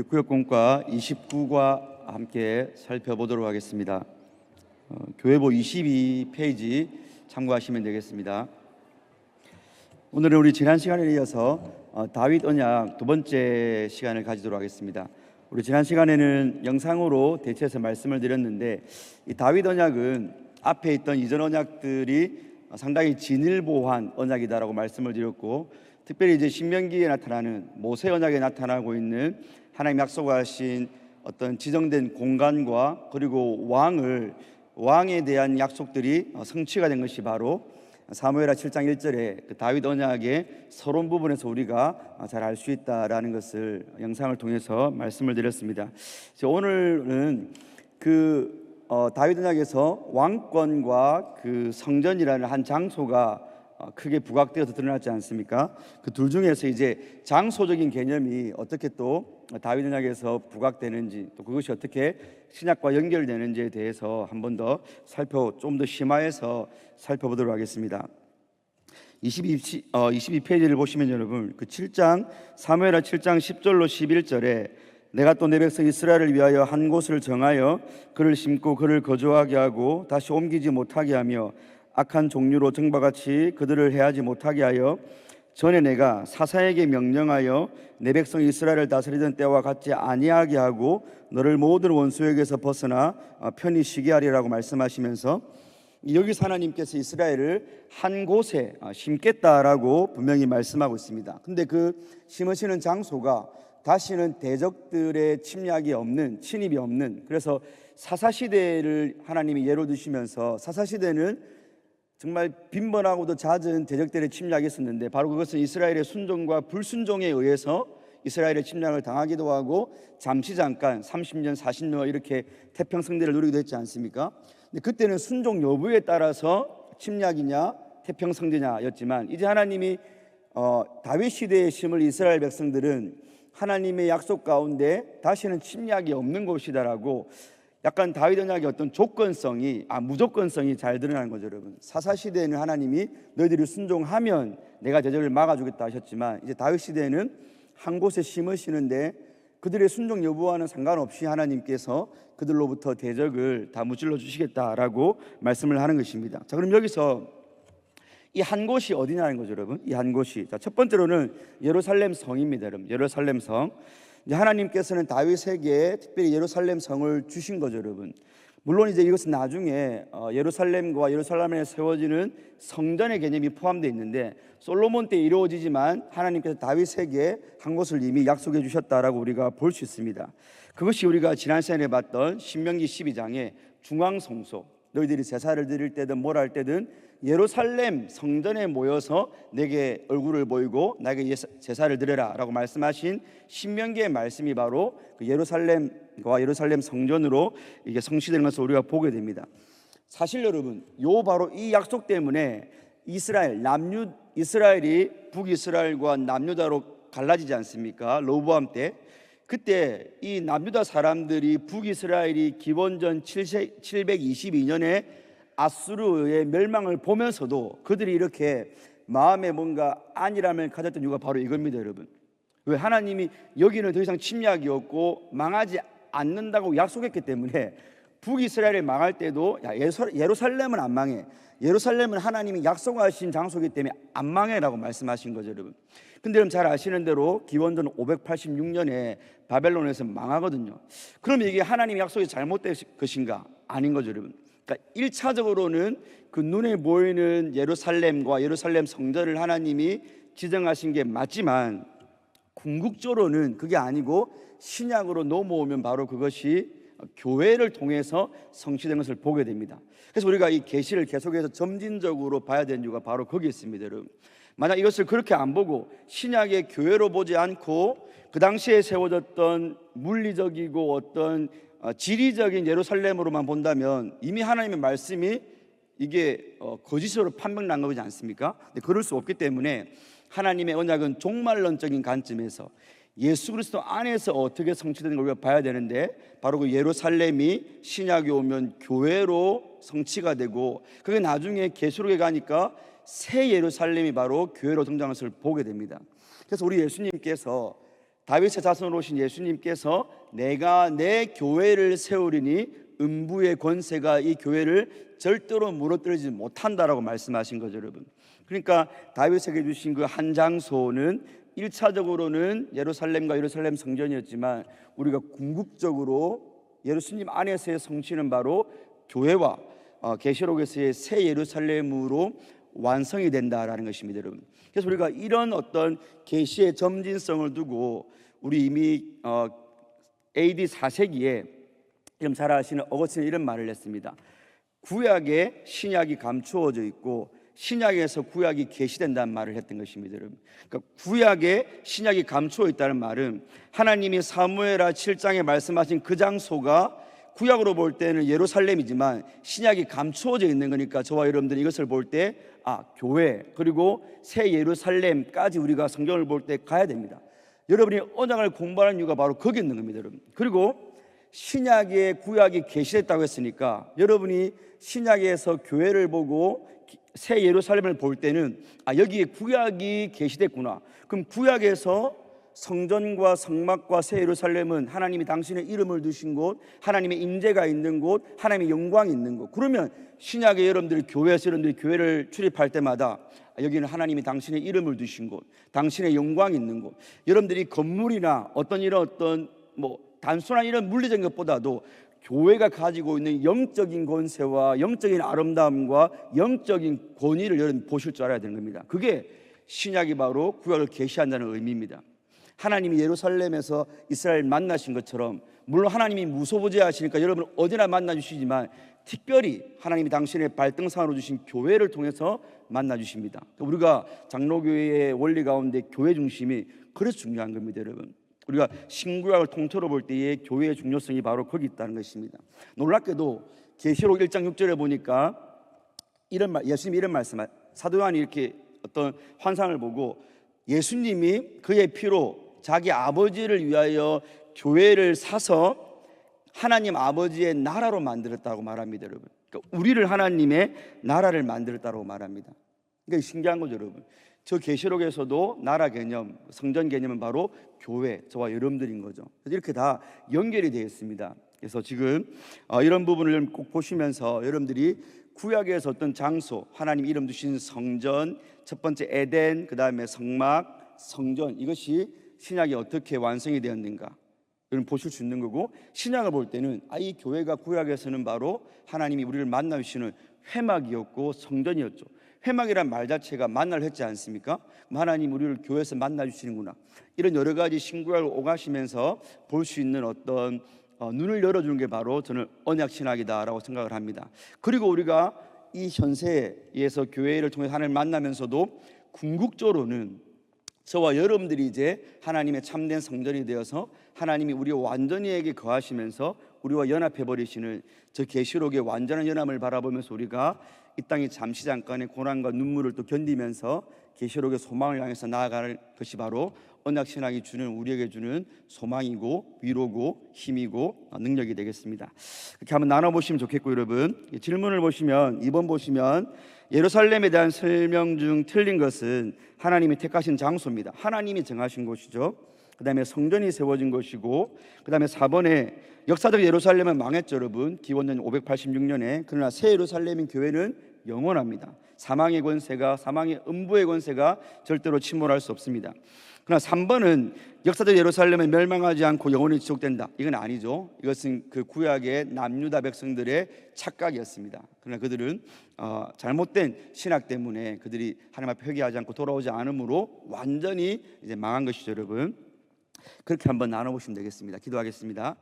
구역공과 29과 함께 살펴보도록 하겠습니다. 교회보 22페이지 참고하시면 되겠습니다. 오늘은 우리 지난 시간에 이어서 다윗 언약 두 번째 시간을 가지도록 하겠습니다. 우리 지난 시간에는 영상으로 대체해서 말씀을 드렸는데, 이 다윗 언약은 앞에 있던 이전 언약들이 상당히 진일보한 언약이다라고 말씀을 드렸고, 특별히 이제 신명기에 나타나는 모세 언약에 나타나고 있는 하나님 약속하신 어떤 지정된 공간과 그리고 왕에 대한 약속들이 성취가 된 것이 바로 사무엘하 7장 1절에 그 다윗 언약의 서론 부분에서 우리가 잘 알 수 있다라는 것을 영상을 통해서 말씀을 드렸습니다. 오늘은 다윗 언약에서 왕권과 그 성전이라는 한 장소가 크게 부각되어서 드러났지 않습니까? 그 둘 중에서 이제 장소적인 개념이 어떻게 또 다윗 언약에서 부각되는지, 또 그것이 어떻게 신약과 연결되는지에 대해서 한 번 더 좀 더 심화해서 살펴보도록 하겠습니다. 22페이지를 보시면 여러분, 그 7장 사무엘하 7장 10절로 11절에 내가 또 내 백성 이스라엘을 위하여 한 곳을 정하여 그를 심고 그를 거주하게 하고 다시 옮기지 못하게 하며 악한 종류로 정박같이 그들을 해하지 못하게 하여 전에 내가 사사에게 명령하여 내 백성 이스라엘을 다스리던 때와 같이 아니하게 하고 너를 모든 원수에게서 벗어나 편히 쉬게 하리라고 말씀하시면서, 여기서 하나님께서 이스라엘을 한 곳에 심겠다라고 분명히 말씀하고 있습니다. 근데 그 심으시는 장소가 다시는 대적들의 침략이 없는, 침입이 없는, 그래서 사사시대를 하나님이 예로 드시면서, 사사시대는 정말 빈번하고도 잦은 대적들의 침략이 있었는데, 바로 그것은 이스라엘의 순종과 불순종에 의해서 이스라엘의 침략을 당하기도 하고 잠깐 30년 40년 이렇게 태평성대를 누리기도 했지 않습니까? 근데 그때는 순종 여부에 따라서 침략이냐 태평성대냐였지만, 이제 하나님이 다윗 시대에 심을 이스라엘 백성들은 하나님의 약속 가운데 다시는 침략이 없는 곳이다라고, 약간 다윗 언약의 어떤 무조건성이 잘 드러나는 거죠. 여러분, 사사시대에는 하나님이 너희들이 순종하면 내가 저절을 막아주겠다 하셨지만, 이제 다윗 시대에는 한 곳에 심으시는데 그들의 순종 여부와는 상관없이 하나님께서 그들로부터 대적을 다 무찔러 주시겠다라고 말씀을 하는 것입니다. 자, 그럼 여기서 이 한 곳이 어디냐는 거죠, 여러분. 이 한 곳이, 첫 번째로는 예루살렘 성입니다. 여러분, 예루살렘 성. 하나님께서는 다윗에게 특별히 예루살렘 성을 주신 거죠, 여러분. 물론 이제 이것은 나중에 예루살렘과 예루살렘에 세워지는 성전의 개념이 포함되어 있는데, 솔로몬 때 이루어지지만 하나님께서 다윗에게 한 곳을 이미 약속해 주셨다라고 우리가 볼 수 있습니다. 그것이 우리가 지난 시간에 봤던 신명기 12장의 중앙성소, 너희들이 제사를 드릴 때든 뭘 할 때든 예루살렘 성전에 모여서 내게 얼굴을 보이고 나에게 제사를 드려라 라고 말씀하신 신명기의 말씀이 바로 그 예루살렘과 예루살렘 성전으로 이게 성취되는 것을 우리가 보게 됩니다. 사실 여러분, 바로 이 약속 때문에 이스라엘이 북이스라엘과 남유다로 갈라지지 않습니까? 로보암 때. 그때 이 남유다 사람들이 북이스라엘이 기원전 722년에 아수르의 멸망을 보면서도 그들이 이렇게 마음에 뭔가 안일함을 가졌던 이유가 바로 이겁니다, 여러분. 왜? 하나님이 여기는 더 이상 침략이 없고 망하지 않는다고 약속했기 때문에 북이스라엘이 망할 때도 예루살렘은 안 망해, 예루살렘은 하나님이 약속하신 장소이기 때문에 안 망해라고 말씀하신 거죠, 여러분. 근데 여러분 잘 아시는 대로 기원전 586년에 바벨론에서 망하거든요. 그럼 이게 하나님의 약속이 잘못된 것인가? 아닌 거죠, 여러분. 그러니까 1차적으로는 그 눈에 보이는 예루살렘과 예루살렘 성전을 하나님이 지정하신 게 맞지만, 궁극적으로는 그게 아니고 신약으로 넘어오면 바로 그것이 교회를 통해서 성취된 것을 보게 됩니다. 그래서 우리가 이 계시를 계속해서 점진적으로 봐야 되는 이유가 바로 거기에 있습니다, 여러분. 만약 이것을 그렇게 안 보고 신약의 교회로 보지 않고 그 당시에 세워졌던 물리적이고 어떤 지리적인 예루살렘으로만 본다면 이미 하나님의 말씀이 이게 거짓으로 판명난 거지 않습니까? 근데 그럴 수 없기 때문에 하나님의 언약은 종말론적인 관점에서 예수 그리스도 안에서 어떻게 성취되는 걸 우리가 봐야 되는데, 바로 그 예루살렘이 신약이 오면 교회로 성취가 되고, 그게 나중에 계시록에 가니까 새 예루살렘이 바로 교회로 등장한 것을 보게 됩니다. 그래서 우리 예수님께서 다윗의 자손으로 오신 예수님께서 내가 내 교회를 세우리니 음부의 권세가 이 교회를 절대로 무너뜨리지 못한다라고 말씀하신 거죠, 여러분. 그러니까 다윗에게 주신 그 한 장소는 1차적으로는 예루살렘과 예루살렘 성전이었지만 우리가 궁극적으로 예수님 안에서의 성취는 바로 교회와 계시록에서의 새 예루살렘으로 완성이 된다라는 것입니다, 여러분. 그래서 우리가 이런 어떤 계시의 점진성을 두고 우리 이미 AD 4세기에 좀 잘 아시는 어거스틴은 이런 말을 했습니다. 구약에 신약이 감추어져 있고 신약에서 구약이 계시된다는 말을 했던 것입니다, 여러분. 그러니까 구약에 신약이 감추어 있다는 말은 하나님이 사무엘하 7장에 말씀하신 그 장소가 구약으로 볼 때는 예루살렘이지만 신약이 감추어져 있는 거니까 저와 여러분들이 이것을 볼 때 교회 그리고 새 예루살렘까지 우리가 성경을 볼 때 가야 됩니다. 여러분이 언약을 공부하는 이유가 바로 거기 있는 겁니다, 여러분. 그리고 신약에 구약이 계시됐다고 했으니까 여러분이 신약에서 교회를 보고 새 예루살렘을 볼 때는 여기에 구약이 계시됐구나. 그럼 구약에서 성전과 성막과 새 예루살렘은 하나님이 당신의 이름을 두신 곳, 하나님의 임재가 있는 곳, 하나님의 영광이 있는 곳. 그러면 신약의 여러분들이 교회에서 여러분들이 교회를 출입할 때마다 여기는 하나님이 당신의 이름을 두신 곳, 당신의 영광이 있는 곳. 여러분들이 건물이나 어떤 단순한 이런 물리적인 것보다도 교회가 가지고 있는 영적인 권세와 영적인 아름다움과 영적인 권위를 여러분 보실 줄 알아야 되는 겁니다. 그게 신약이 바로 구약을 계시한다는 의미입니다. 하나님이 예루살렘에서 이스라엘 만나신 것처럼 물론 하나님이 무소부재하시니까 여러분 어디나 만나주시지만 특별히 하나님이 당신의 발등상으로 주신 교회를 통해서 만나주십니다. 우리가 장로교회의 원리 가운데 교회 중심이 그래서 중요한 겁니다, 여러분. 우리가 신구약을 통틀어 볼 때의 교회의 중요성이 바로 거기 있다는 것입니다. 놀랍게도 계시록 1장 6절에 보니까 예수님이 이런 말씀, 사도 요한이 이렇게 어떤 환상을 보고 예수님이 그의 피로 자기 아버지를 위하여 교회를 사서 하나님 아버지의 나라로 만들었다고 말합니다, 여러분. 그러니까 우리를 하나님의 나라를 만들었다고 말합니다. 그러니까 신기한 거죠, 여러분. 저 계시록에서도 나라 개념, 성전 개념은 바로 교회, 저와 여러분들인 거죠. 그래서 이렇게 다 연결이 되어 있습니다. 그래서 지금 이런 부분을 꼭 보시면서 여러분들이 구약에서 어떤 장소, 하나님 이름 두신 성전, 첫 번째 에덴, 그 다음에 성막, 성전, 이것이 신약이 어떻게 완성이 되었는가 여러분 보실 수 있는 거고, 신약을 볼 때는 이 교회가 구약에서는 바로 하나님이 우리를 만나주시는 회막이었고 성전이었죠. 회막이란 말 자체가 만나를 했지 않습니까? 하나님 우리를 교회에서 만나주시는구나, 이런 여러 가지 신구약을 오가시면서 볼 수 있는 어떤 눈을 열어주는 게 바로 저는 언약 신학이다라고 생각을 합니다. 그리고 우리가 이 현세에서 교회를 통해 하나님을 만나면서도 궁극적으로는 저와 여러분들이 이제 하나님의 참된 성전이 되어서 하나님이 우리와 완전히에게 거하시면서 우리와 연합해 버리시는 저 계시록의 완전한 연합을 바라보면서 우리가 이 땅에 잠시 잠깐의 고난과 눈물을 또 견디면서 계시록의 소망을 향해서 나아가는 것이 바로 언약 신학이 주는, 우리에게 주는 소망이고 위로고 힘이고 능력이 되겠습니다. 이렇게 한번 나눠보시면 좋겠고, 여러분 질문을 보시면 2번 보시면 예루살렘에 대한 설명 중 틀린 것은 하나님이 택하신 장소입니다. 하나님이 정하신 곳이죠. 그 다음에 성전이 세워진 것이고, 그 다음에 4번에 역사적 예루살렘은 망했죠, 여러분. 기원전 586년에. 그러나 새 예루살렘인 교회는 영원합니다. 사망의 권세가, 사망의 음부의 권세가 절대로 침몰할 수 없습니다. 그러나 3번은 역사적 예루살렘은 멸망하지 않고 영원히 지속된다. 이건 아니죠. 이것은 그 구약의 남유다 백성들의 착각이었습니다. 그러나 그들은 잘못된 신학 때문에 그들이 하나님 앞에 회개하지 않고 돌아오지 않으므로 완전히 이제 망한 것이죠, 여러분. 그렇게 한번 나눠보시면 되겠습니다. 기도하겠습니다.